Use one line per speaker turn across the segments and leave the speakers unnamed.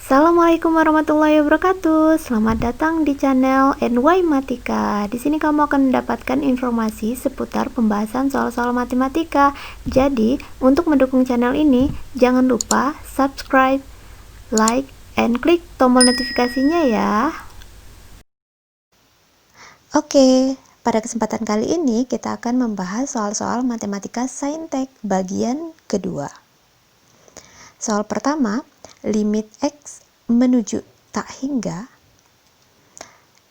Assalamualaikum warahmatullahi wabarakatuh. Selamat datang di channel NY Matika. Di sini kamu akan mendapatkan informasi seputar pembahasan soal-soal matematika. Jadi, untuk mendukung channel ini, jangan lupa subscribe, like, and klik tombol notifikasinya ya. Oke, pada kesempatan kali ini kita akan membahas soal-soal matematika saintek bagian kedua. Soal pertama, limit X menuju tak hingga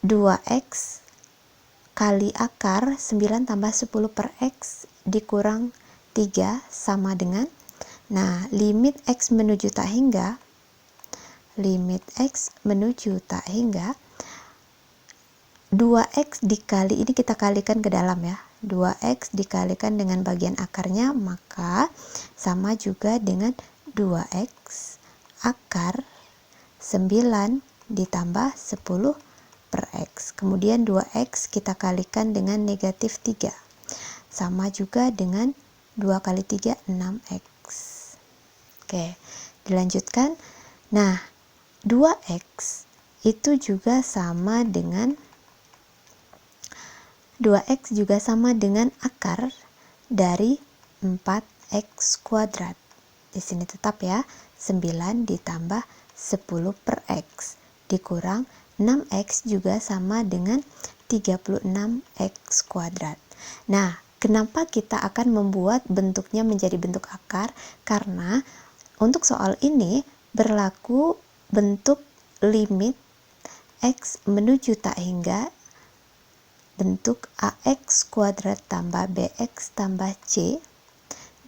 2X kali akar 9 tambah 10 per X dikurang 3 sama dengan, nah limit X menuju tak hingga, limit X menuju tak hingga 2X dikali, ini kita kalikan ke dalam ya, 2X dikalikan dengan bagian akarnya, maka sama juga dengan 2X akar 9 ditambah 10 per X. Kemudian 2X kita kalikan dengan negatif 3. Sama juga dengan 2 kali 3, 6X. Oke, dilanjutkan. Nah, 2X itu juga sama dengan 2X juga sama dengan akar dari 4X kuadrat. Di sini tetap ya, 9 ditambah 10 per X dikurang 6X juga sama dengan 36X kuadrat. Nah, kenapa kita akan membuat bentuknya menjadi bentuk akar? Karena untuk soal ini berlaku bentuk limit X menuju tak hingga bentuk AX kuadrat tambah BX tambah C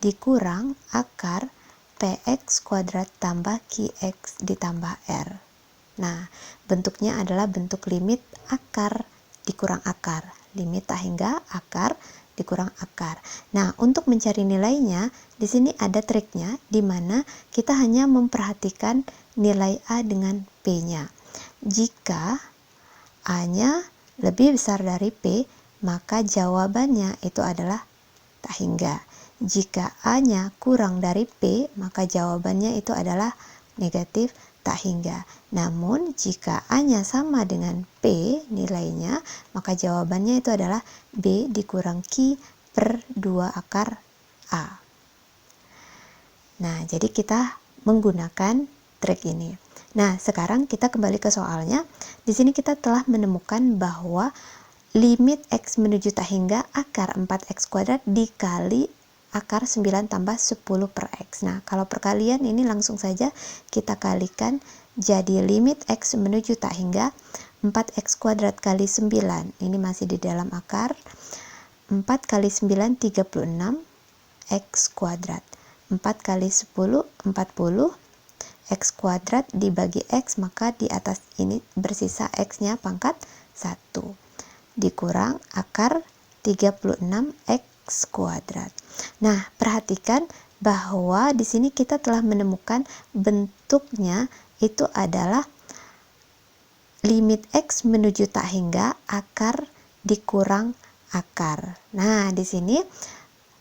dikurang akar PX kuadrat tambah QX ditambah R. Nah, bentuknya adalah bentuk limit akar dikurang akar. Limit tak hingga akar dikurang akar. Nah, untuk mencari nilainya, di sini ada triknya, di mana kita hanya memperhatikan nilai A dengan P-nya. Jika A-nya lebih besar dari P, maka jawabannya itu adalah tak hingga. Jika A-nya kurang dari P, maka jawabannya itu adalah negatif tak hingga. Namun, jika A-nya sama dengan P nilainya, maka jawabannya itu adalah B dikurang Q per 2 akar A. Nah, jadi kita menggunakan trik ini. Nah, sekarang kita kembali ke soalnya. Di sini kita telah menemukan bahwa limit X menuju tak hingga akar 4X kuadrat dikali akar 9 tambah 10 per X. Nah, kalau perkalian ini langsung saja kita kalikan, jadi limit X menuju tak hingga 4X kuadrat kali 9. Ini masih di dalam akar. 4 kali 9, 36 X kuadrat. 4 kali 10, 40. X kuadrat dibagi X, maka di atas ini bersisa X-nya pangkat 1. Dikurang akar 36X kuadrat. Nah, perhatikan bahwa di sini kita telah menemukan bentuknya itu adalah limit X menuju tak hingga akar dikurang akar. Nah, di sini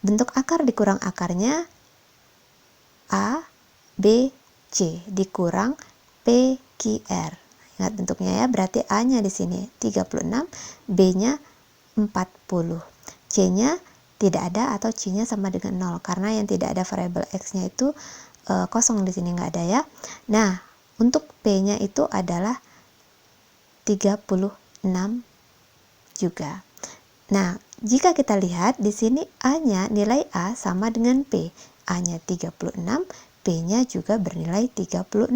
bentuk akar dikurang akarnya A, B, C dikurang P, Q, R. Ingat bentuknya ya, berarti A-nya di sini 36, B-nya 40. C-nya tidak ada atau C-nya sama dengan 0 karena yang tidak ada variabel X-nya itu kosong, di sini nggak ada ya. Nah, untuk P-nya itu adalah 36 juga. Nah, jika kita lihat di sini A-nya, nilai A sama dengan P. A-nya 36, P-nya juga bernilai 36.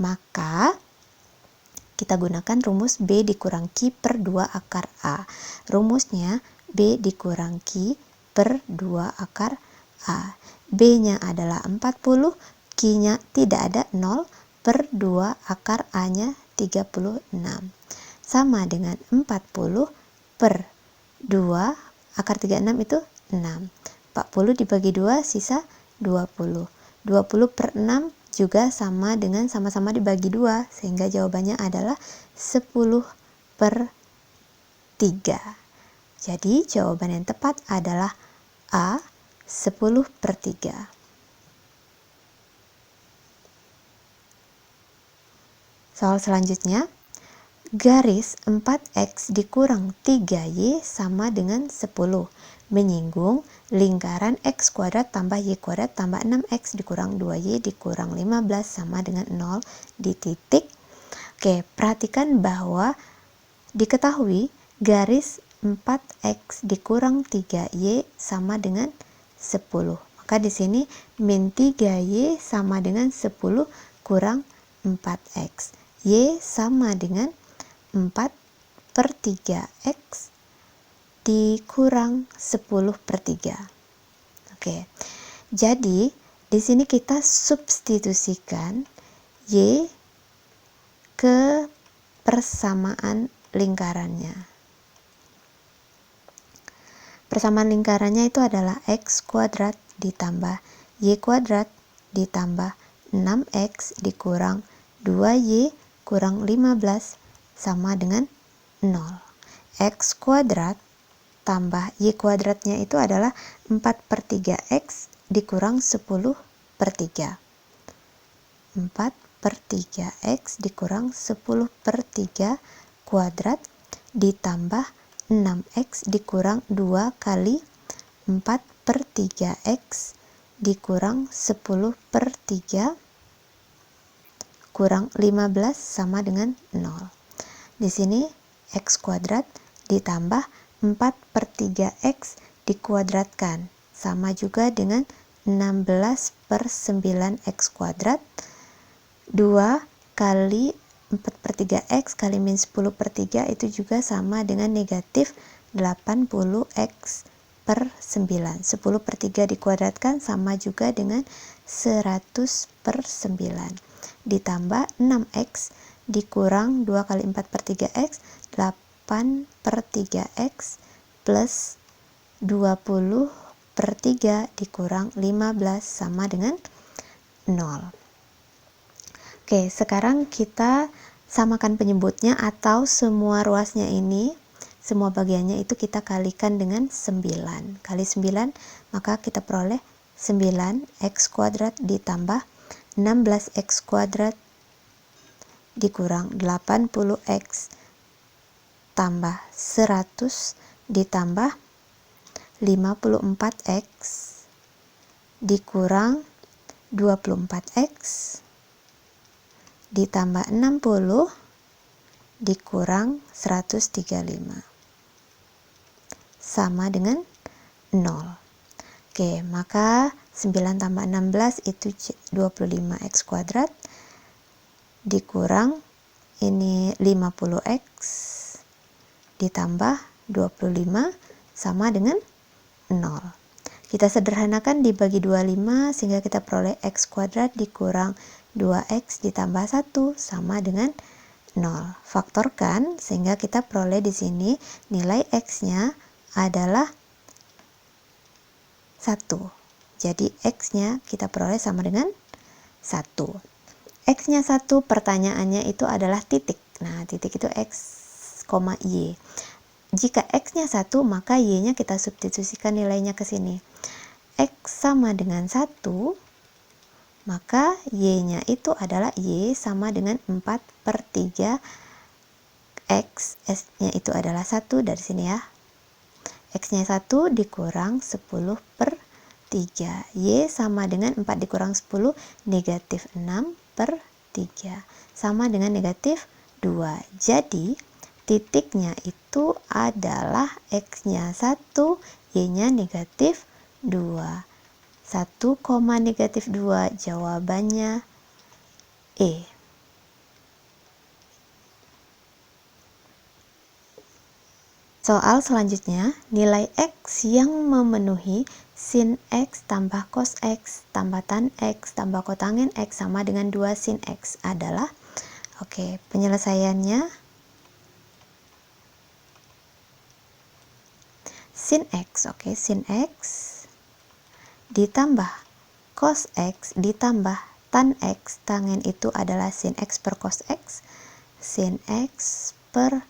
Maka kita gunakan rumus B dikurang Q per 2 akar A. Rumusnya B dikurang Q per 2 akar A. B-nya adalah 40, Q-nya tidak ada 0 per 2 akar A-nya 36. Sama dengan 40 per 2, akar 36 itu 6. 40 dibagi 2 sisa 20. 20 per 6 juga sama dengan sama-sama dibagi 2, sehingga jawabannya adalah 10 per 3. Jadi jawaban yang tepat adalah A, 10 per 3. Soal selanjutnya, garis 4x dikurang 3y sama dengan 10, menyinggung lingkaran x kuadrat tambah y kuadrat tambah 6x dikurang 2y dikurang 15 sama dengan 0 di titik. Oke, perhatikan bahwa diketahui garis 4x dikurang 3y sama dengan 10. Maka di sini min 3y sama dengan 10 kurang 4x. Y sama dengan 4/3x dikurang 10/3. Oke. Jadi, di sini kita substitusikan y ke persamaan lingkarannya. Persamaan lingkarannya itu adalah x kuadrat ditambah y kuadrat ditambah 6x dikurang 2y kurang 15 sama dengan 0. X kuadrat tambah y kuadratnya itu adalah 4/3x dikurang 10/3. 4/3x dikurang 10/3 kuadrat ditambah 6x dikurang 2 kali 4/3x dikurang 10/3 kurang 15 sama dengan 0. Di sini x kuadrat ditambah 4/3x dikuadratkan sama juga dengan 16/9x kuadrat. 2 kali 4/3x kali min 10/3 itu juga sama dengan negatif 80x per 9. 10/3 dikuadratkan sama juga dengan 100/9. Ditambah 6x dikurang 2 kali 4/3x 8/3x plus 20/3 dikurang 15 sama dengan 0. Oke, sekarang kita samakan penyebutnya atau semua ruasnya ini, semua bagiannya itu kita kalikan dengan 9. Kali 9, maka kita peroleh 9x kuadrat ditambah 16x kuadrat dikurang 80x tambah 100 ditambah 54x dikurang 24x ditambah 60 dikurang 135 sama dengan 0. Oke, maka 9 tambah 16 itu 25x kuadrat dikurang ini 50x ditambah 25 sama dengan 0. Kita sederhanakan dibagi 25 sehingga kita peroleh x kuadrat dikurang 2x ditambah 1 sama dengan 0. Faktorkan sehingga kita peroleh di sini nilai x-nya adalah 1. Jadi x-nya kita peroleh sama dengan 1. X-nya 1, pertanyaannya itu adalah titik. Nah, titik itu x, y. Jika x-nya 1, maka y-nya kita substitusikan nilainya ke sini. X sama dengan 1, maka y-nya itu adalah y sama dengan 4/3 x. S-nya itu adalah 1 dari sini ya. X-nya 1 dikurang 10/3. Y sama dengan 4 dikurang 10, negatif 6/3. Sama dengan negatif 2. Jadi, titiknya itu adalah x-nya 1, y-nya negatif 2. 1, negatif 2, jawabannya E. Soal selanjutnya, nilai x yang memenuhi sin x tambah cos x tambah tan x tambah kotangen x sama dengan 2 sin x adalah, oke, penyelesaiannya sin x, oke, sin x ditambah cos x ditambah tan x, tangen itu adalah sin x per cos x, sin x per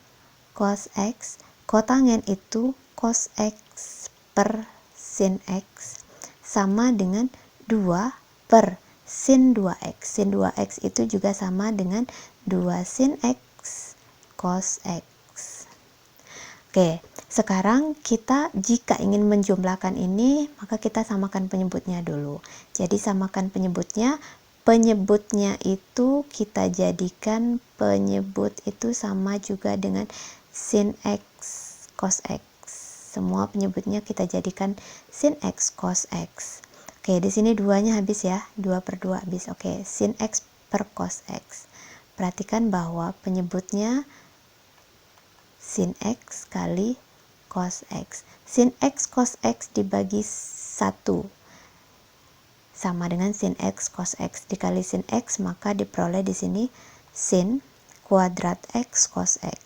cos x, kotangen itu cos x per sin x sama dengan 2 per sin 2x. Sin 2x itu juga sama dengan 2 sin x cos x. Oke, sekarang kita jika ingin menjumlahkan ini, maka kita samakan penyebutnya dulu. Jadi samakan penyebutnya. Penyebutnya itu kita jadikan penyebut itu sama juga dengan sin x cos x. Semua penyebutnya kita jadikan sin x cos x. Oke, di sini 2-nya habis ya. 2/2 habis. Oke, sin x per cos x. Perhatikan bahwa penyebutnya sin x kali cos x. Sin x cos x dibagi 1 sama dengan sin x cos x dikali sin x, maka diperoleh di sini sin kuadrat x cos x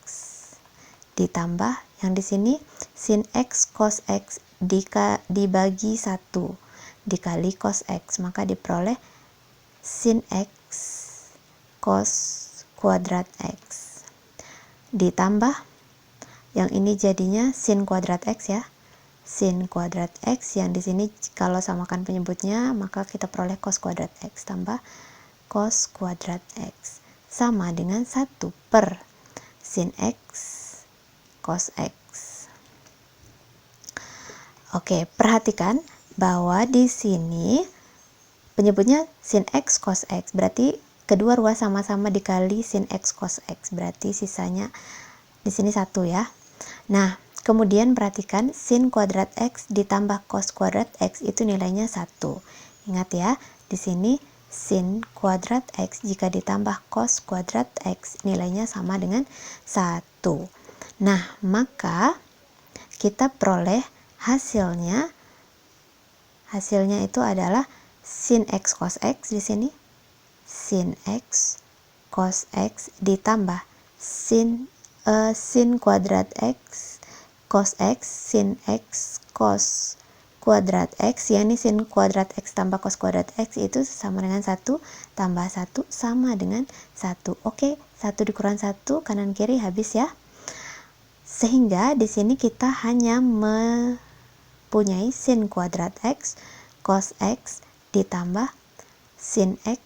ditambah yang di sini sin x cos x dibagi 1 dikali cos x, maka diperoleh sin x cos kuadrat x ditambah yang ini jadinya sin kuadrat x ya. Sin kuadrat x yang di sini kalau samakan penyebutnya maka kita peroleh cos kuadrat x tambah cos kuadrat x sama dengan 1 per sin x cos x. Oke, perhatikan bahwa di sini penyebutnya sin x cos x, berarti kedua ruas sama-sama dikali sin x cos x, berarti sisanya di sini 1 ya. Nah, kemudian perhatikan sin kuadrat x ditambah cos kuadrat x itu nilainya 1. Ingat ya, di sini sin kuadrat x jika ditambah cos kuadrat x nilainya sama dengan 1. Nah, maka kita peroleh hasilnya itu adalah sin x cos x di sini. Sin x cos x ditambah sin kuadrat x cos x sin x cos kuadrat x, yakni sin kuadrat x tambah cos kuadrat x itu sama dengan 1 tambah 1 sama dengan 1. Oke, 1 dikurang 1 kanan kiri habis ya. Sehingga di sini kita hanya mempunyai sin kuadrat x cos x ditambah sin x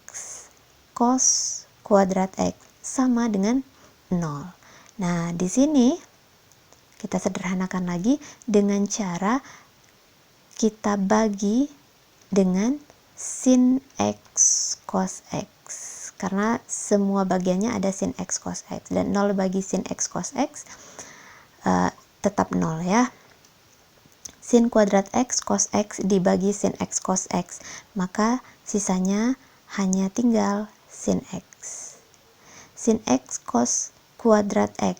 cos kuadrat x sama dengan 0. Nah, di sini kita sederhanakan lagi dengan cara kita bagi dengan sin x cos x. Karena semua bagiannya ada sin x cos x dan 0 bagi sin x cos x tetap 0 ya. Sin kuadrat x cos x dibagi sin x cos x, maka sisanya hanya tinggal sin x. Sin x cos kuadrat x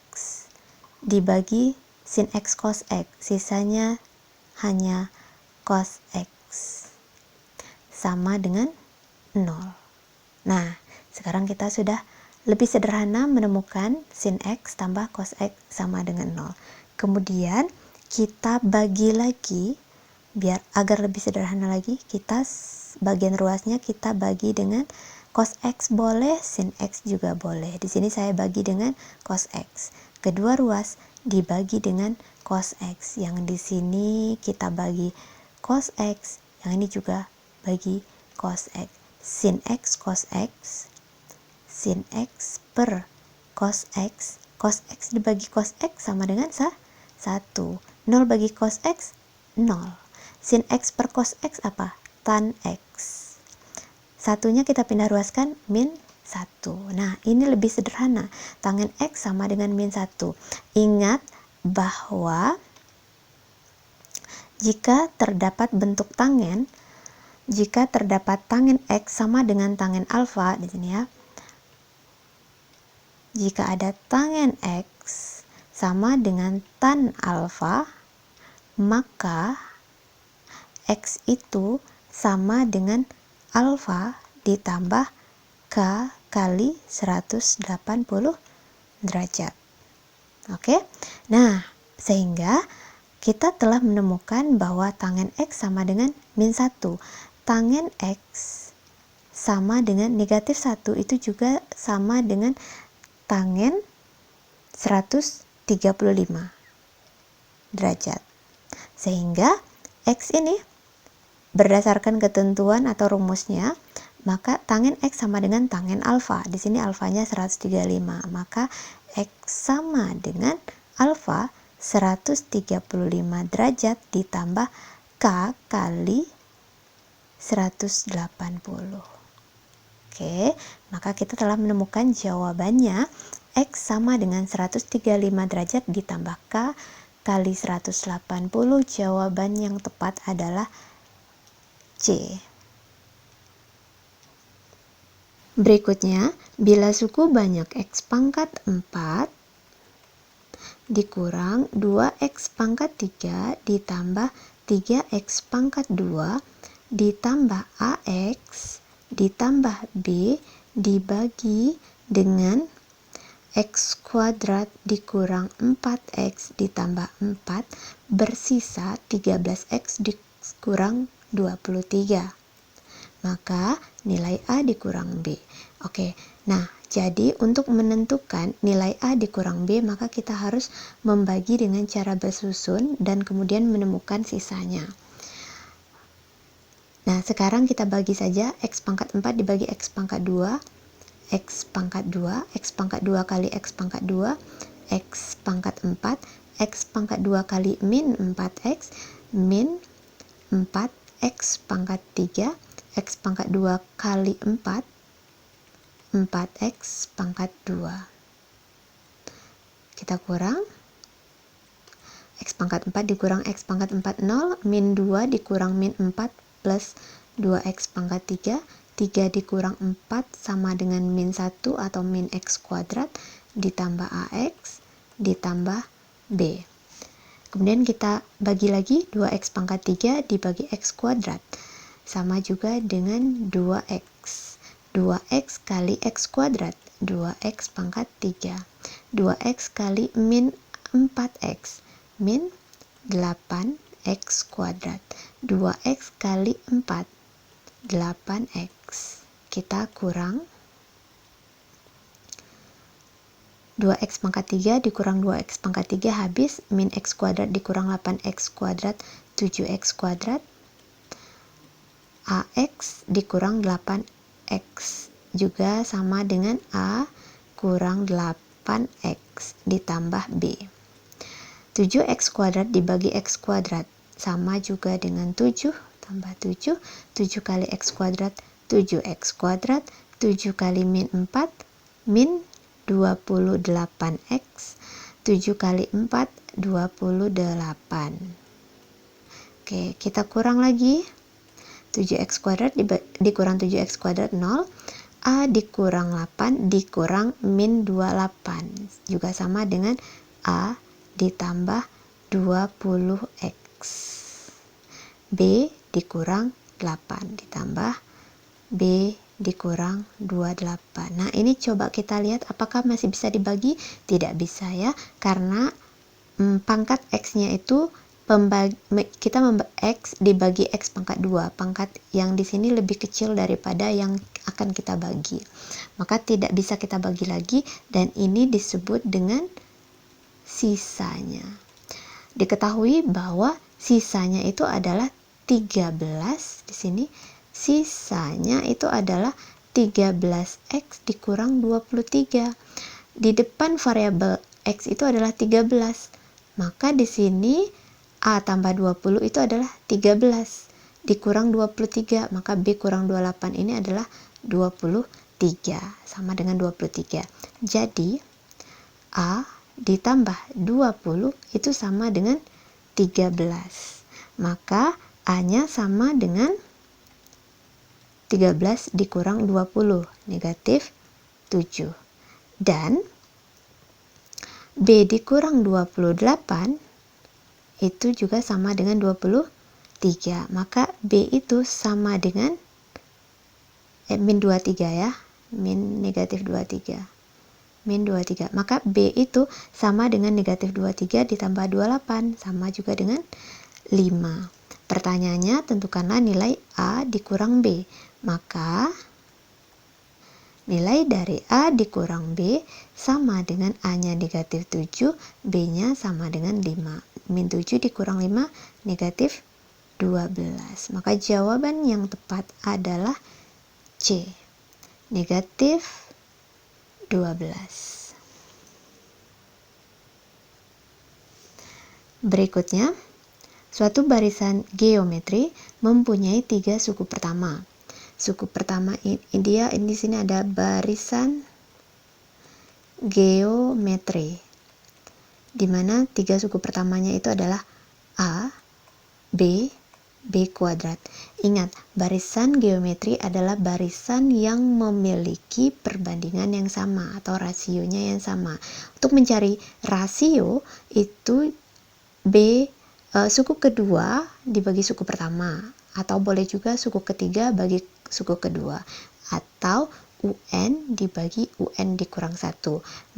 dibagi sin x cos x, sisanya hanya cos x sama dengan 0. Nah, sekarang kita sudah lebih sederhana menemukan sin x tambah cos x sama dengan 0. Kemudian kita bagi lagi, agar lebih sederhana lagi, kita bagian ruasnya kita bagi dengan cos x boleh, sin x juga boleh. Di sini saya bagi dengan cos x. Kedua ruas dibagi dengan cos x. Yang di sini kita bagi cos x, yang ini juga bagi cos x. Sin x cos x, sin x per cos x dibagi cos x sama dengan 1. 0 bagi cos x 0. Sin x per cos x apa? Tan x. Satunya kita pindah ruaskan min 1. Nah, ini lebih sederhana. Tangen x sama dengan min 1. Ingat bahwa jika terdapat bentuk tangen, jika terdapat tangen x sama dengan tangen alfa di sini ya. Jika ada tangen x sama dengan tan alfa, maka x itu sama dengan alfa ditambah k kali 180 derajat. Oke. Nah, sehingga kita telah menemukan bahwa tangen x sama dengan min 1. Tangen x sama dengan negatif 1 itu juga sama dengan tangen 135 derajat. Sehingga x ini berdasarkan ketentuan atau rumusnya maka tangen X sama dengan tangen alfa. Di sini alfanya 135, maka X sama dengan alfa 135 derajat ditambah K kali 180. Oke, maka kita telah menemukan jawabannya. X sama dengan 135 derajat ditambah K kali 180. Jawaban yang tepat adalah C. Berikutnya, bila suku banyak X pangkat 4 dikurang 2X pangkat 3 ditambah 3X pangkat 2 ditambah AX ditambah B dibagi dengan X kuadrat dikurang 4X ditambah 4 bersisa 13X dikurang 23. Maka nilai A dikurang B. Oke, nah jadi untuk menentukan nilai A dikurang B, maka kita harus membagi dengan cara bersusun dan kemudian menemukan sisanya. Nah, sekarang kita bagi saja X pangkat 4 dibagi X pangkat 2, X pangkat 2, X pangkat 2 kali X pangkat 2, X pangkat 4, X pangkat 2 kali min 4X, min 4X pangkat 3, X pangkat 2 kali 4, 4X pangkat 2. Kita kurang X pangkat 4 dikurang X pangkat 4, 0, min 2 dikurang min 4 plus 2X pangkat 3, 3 dikurang 4 sama dengan min 1 atau min X kuadrat, ditambah AX, ditambah B. Kemudian kita bagi lagi 2X pangkat 3 dibagi X kuadrat. Sama juga dengan 2X. 2X kali X kuadrat, 2X pangkat 3. 2X kali min 4X, min 8X kuadrat. 2X kali 4, 8X. Kita kurang 2X pangkat 3 dikurang 2X pangkat 3 habis, min X kuadrat dikurang 8X kuadrat, 7X kuadrat. AX dikurang 8X juga sama dengan A kurang 8X ditambah B. 7X kuadrat dibagi X kuadrat sama juga dengan 7 tambah 7, 7 kali X kuadrat 7X kuadrat, 7 kali min 4 min 28X, 7 kali 4 28. Oke, kita kurang lagi 7X kuadrat dikurang 7X kuadrat 0, A dikurang 8 dikurang min 28 juga sama dengan A ditambah 20X. B dikurang 8 ditambah B dikurang 28. Nah, ini coba kita lihat apakah masih bisa dibagi. Tidak bisa ya, karena pangkat X-nya itu kita X dibagi X pangkat 2. Pangkat yang di sini lebih kecil daripada yang akan kita bagi. Maka tidak bisa kita bagi lagi dan ini disebut dengan sisanya. Diketahui bahwa sisanya itu adalah 13 di sini. Sisanya itu adalah 13X dikurang 23. Di depan variabel X itu adalah 13. Maka di sini A tambah 20 itu adalah 13 dikurang 23, maka B kurang 28 ini adalah 23, sama dengan 23. Jadi A ditambah 20 itu sama dengan 13. Maka A-nya sama dengan 13 dikurang 20, negatif 7. Dan B dikurang 28 itu juga sama dengan 23. Maka B itu sama dengan min 23 ya, min negatif 23. Min 23. Maka B itu sama dengan negatif 23 ditambah 28, sama juga dengan 5. Pertanyaannya, tentukanlah nilai A dikurang B. Maka nilai dari A dikurang B sama dengan A-nya negatif 7, B-nya sama dengan 5. Min 7 dikurang 5, negatif 12. Maka jawaban yang tepat adalah C. C. Negatif 12. Berikutnya, suatu barisan geometri mempunyai 3 suku pertama. Suku pertama di sini ada barisan geometri, di mana 3 suku pertamanya itu adalah A, B, B kuadrat. Ingat, barisan geometri adalah barisan yang memiliki perbandingan yang sama atau rasionya yang sama. Untuk mencari rasio itu suku kedua dibagi suku pertama, atau boleh juga suku ketiga bagi suku kedua, atau UN dibagi UN dikurang 1.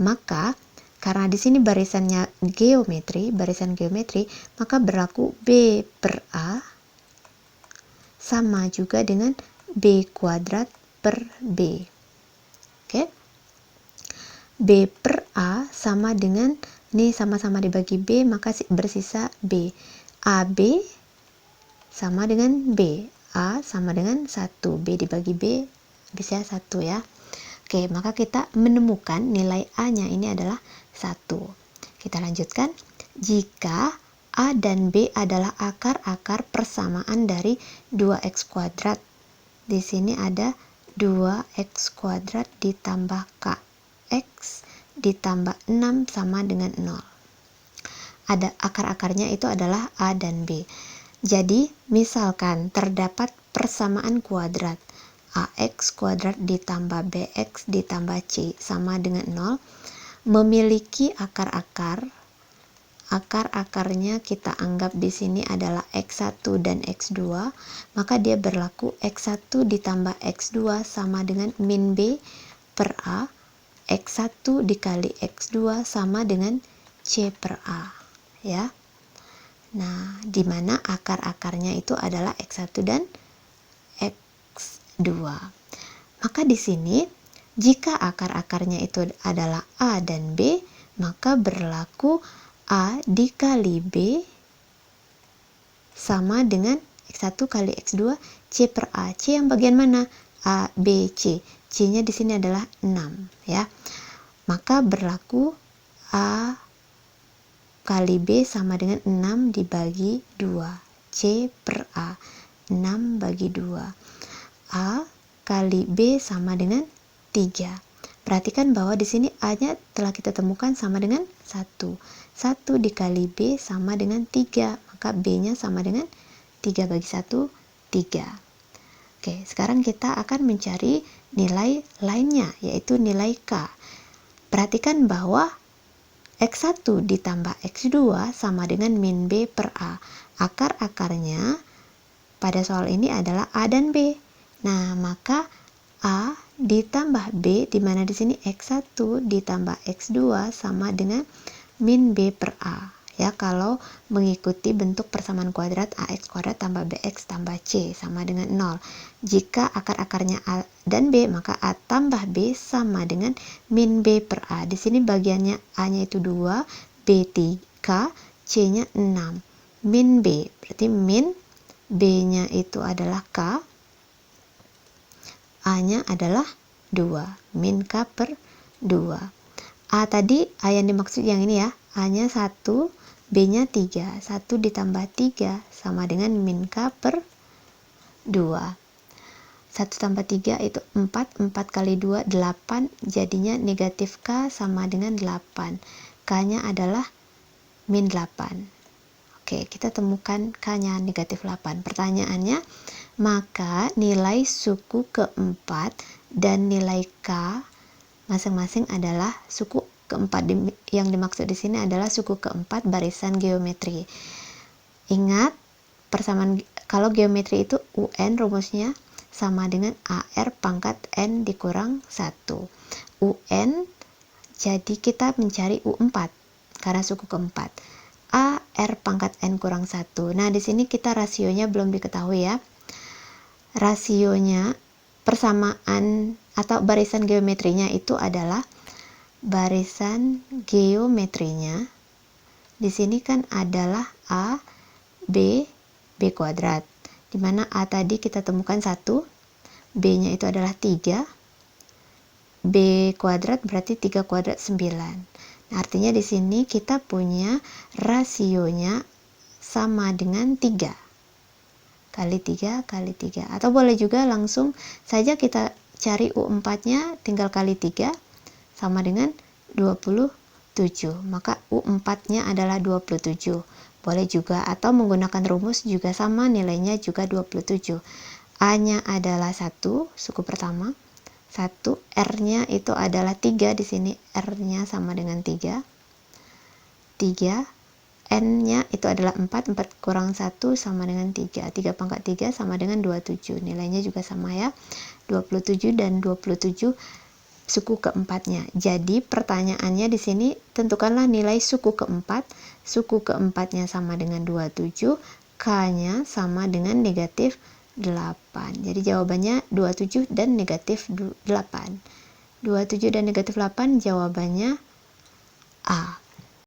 Maka karena di sini barisan geometri, maka berlaku B per A sama juga dengan B kuadrat per B. Oke? B per A sama dengan, ini sama-sama dibagi B, maka bersisa B. AB sama dengan B. A sama dengan 1. B dibagi B bisa 1 ya. Oke, maka kita menemukan nilai A-nya ini adalah 1. Kita lanjutkan. Jika A dan B adalah akar-akar persamaan dari 2x kuadrat. Di sini ada 2x kuadrat ditambah kx ditambah 6 sama dengan 0. Ada akar-akarnya itu adalah A dan B. Jadi, misalkan terdapat persamaan kuadrat ax kuadrat ditambah bx ditambah c sama dengan 0, memiliki akar-akar. Akar-akarnya kita anggap di sini adalah x1 dan x2, maka dia berlaku x1 ditambah x2 sama dengan min b per a, x1 dikali x2 sama dengan c per a, ya. Nah, di mana akar-akarnya itu adalah x1 dan x2. Maka di sini jika akar-akarnya itu adalah a dan b, maka berlaku a dikali b sama dengan x1 kali x2 c per a. C yang bagian mana? A, B, C. C-nya di sini adalah 6, ya. Maka berlaku a kali B sama dengan 6 dibagi 2. C per A. 6 bagi 2. A kali B sama dengan 3. Perhatikan bahwa di sini A-nya telah kita temukan sama dengan 1. 1 dikali B sama dengan 3. Maka B-nya sama dengan 3 bagi 1, 3. Oke, sekarang kita akan mencari nilai lainnya, yaitu nilai K. Perhatikan bahwa x1 ditambah x2 sama dengan min b per a. Akar-akarnya pada soal ini adalah a dan b. Nah, maka a ditambah b, di mana di sini x1 ditambah x2 sama dengan min b per a. Ya, kalau mengikuti bentuk persamaan kuadrat ax kuadrat tambah bx tambah c sama dengan 0. Jika akar-akarnya a dan b, maka a tambah b sama dengan min b per a. Di sini bagiannya a-nya itu 2, b 3, c-nya 6. Min b, berarti min b-nya itu adalah k, a-nya adalah 2, min k per 2. A tadi, a yang dimaksud yang ini ya, a-nya 1, b-nya 3. 1 ditambah 3 sama dengan min k per 2. 1 tambah 3 itu 4. 4 kali 2, 8. Jadinya negatif k sama dengan 8. K-nya adalah min 8. Oke, kita temukan k-nya negatif 8. Pertanyaannya, maka nilai suku keempat dan nilai k masing-masing adalah suku keempat. Yang dimaksud di sini adalah suku keempat barisan geometri. Ingat, persamaan kalau geometri itu UN rumusnya sama dengan AR pangkat N dikurang 1. UN, jadi kita mencari U4 karena suku keempat. AR pangkat N kurang 1. Nah, di sini kita rasionya belum diketahui ya. Rasionya persamaan atau barisan geometrinya itu adalah barisan geometrinya di sini kan adalah A, B, B kuadrat, dimana A tadi kita temukan 1, B-nya itu adalah 3, B kuadrat berarti 3 kuadrat 9. Nah, artinya di sini kita punya rasionya sama dengan 3 kali 3 kali 3. Atau boleh juga langsung saja kita cari U4-nya, tinggal kali 3 sama dengan 27. Maka U4-nya adalah 27. Boleh juga, atau menggunakan rumus juga sama, nilainya juga 27. A-nya adalah 1, suku pertama. 1, R-nya itu adalah 3, di sini R-nya sama dengan 3. 3, N-nya itu adalah 4, 4 kurang 1 sama dengan 3. 3 pangkat 3 sama dengan 27. Nilainya juga sama ya, 27 dan 27 suku keempatnya. Jadi pertanyaannya di sini tentukanlah nilai suku keempat. Suku keempatnya sama dengan 27, K-nya sama dengan negatif 8. Jadi jawabannya 27 dan negatif 8. 27 dan negatif 8 jawabannya A.